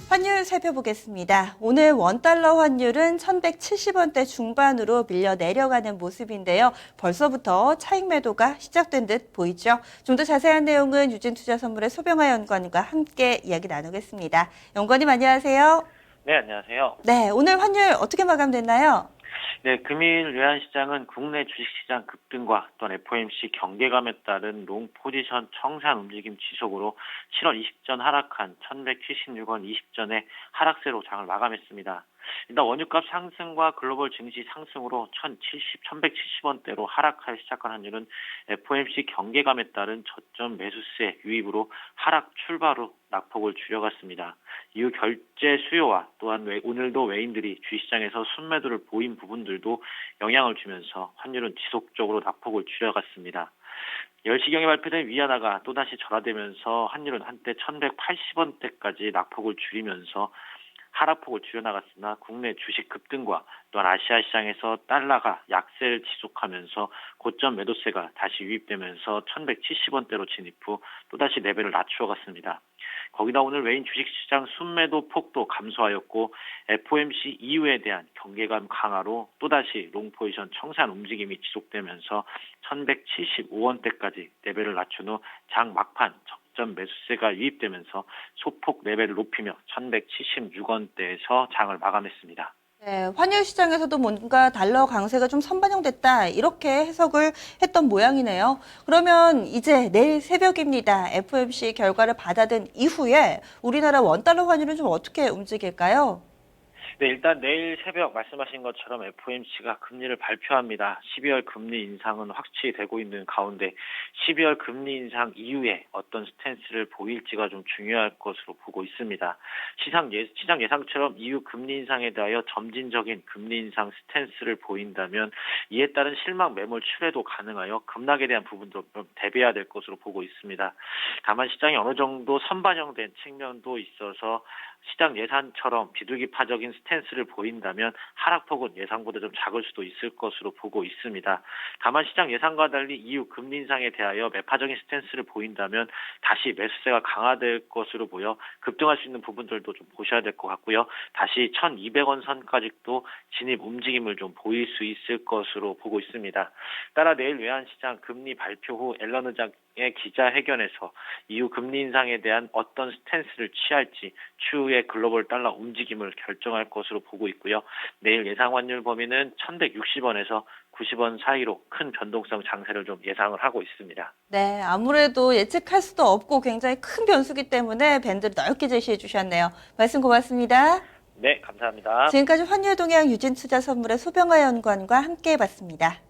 환율 살펴보겠습니다. 오늘 원달러 환율은 1170원대 중반으로 밀려 내려가는 모습인데요. 벌써부터 차익 매도가 시작된 듯 보이죠. 좀 더 자세한 내용은 유진투자선물의 소병하 연구원과 함께 이야기 나누겠습니다. 연구원님 안녕하세요. 네, 안녕하세요. 네, 오늘 환율 어떻게 마감됐나요? 네, 금일 외환시장은 국내 주식시장 급등과 또한 FOMC 경계감에 따른 롱 포지션 청산 움직임 지속으로 7월 20전 하락한 1176원 20전의 하락세로 장을 마감했습니다. 일단 원유값 상승과 글로벌 증시 상승으로 1170원대로 하락하기 시작한 환율은 FOMC 경계감에 따른 저점 매수세 유입으로 하락 출발로 낙폭을 줄여갔습니다. 이후 결제 수요와 또한 오늘도 외인들이 주식시장에서 순매도를 보인 부분들도 영향을 주면서 환율은 지속적으로 낙폭을 줄여갔습니다. 10시경에 발표된 위안화가 또다시 절하되면서 환율은 한때 1180원대까지 낙폭을 줄이면서 하락폭을 줄여나갔으나 국내 주식 급등과 또한 아시아 시장에서 달러가 약세를 지속하면서 고점 매도세가 다시 유입되면서 1170원대로 진입 후 또다시 레벨을 낮추어갔습니다. 거기다 오늘 외인 주식시장 순매도 폭도 감소하였고 FOMC 이후에 대한 경계감 강화로 또다시 롱포지션 청산 움직임이 지속되면서 1175원대까지 레벨을 낮춘 후 장 막판 점 매수세가 유입되면서 소폭 레벨을 높이며 1176원대에서 장을 마감했습니다. 네, 환율 시장에서도 뭔가 달러 강세가 좀 선반영됐다 이렇게 해석을 했던 모양이네요. 그러면 이제 내일 새벽입니다. FOMC 결과를 받아든 이후에 우리나라 원달러 환율은 좀 어떻게 움직일까요? 네, 일단 내일 새벽 말씀하신 것처럼 FOMC가 금리를 발표합니다. 12월 금리 인상은 확실히 되고 있는 가운데 12월 금리 인상 이후에 어떤 스탠스를 보일지가 좀 중요할 것으로 보고 있습니다. 시장 예상처럼 이후 금리 인상에 대하여 점진적인 금리 인상 스탠스를 보인다면 이에 따른 실망 매물 출회도 가능하여 급락에 대한 부분도 좀 대비해야 될 것으로 보고 있습니다. 다만 시장이 어느 정도 선반영된 측면도 있어서 시장 예상처럼 비둘기파적인 스탠스를 보인다면 하락폭은 예상보다 좀 작을 수도 있을 것으로 보고 있습니다. 다만 시장 예상과 달리 이후 금리 인상에 대하여 매파적인 스탠스를 보인다면 다시 매수세가 강화될 것으로 보여 급등할 수 있는 부분들도 좀 보셔야 될 것 같고요. 다시 1200원 선까지도 진입 움직임을 좀 보일 수 있을 것으로 보고 있습니다. 따라 내일 외환시장 금리 발표 후 앨런 의장의 기자회견에서 이후 금리 인상에 대한 어떤 스탠스를 취할지 추후에 글로벌 달러 움직임을 결정할 것으로 보고 있고요. 내일 예상 환율 범위는 1160원에서 90원 사이로 큰 변동성 장세를 좀 예상을 하고 있습니다. 네, 아무래도 예측할 수도 없고 굉장히 큰 변수기 때문에 밴드를 넓게 제시해 주셨네요. 말씀 고맙습니다. 네, 감사합니다. 지금까지 환율 동향 유진투자선물의 소병하 연구원과 함께 해봤습니다.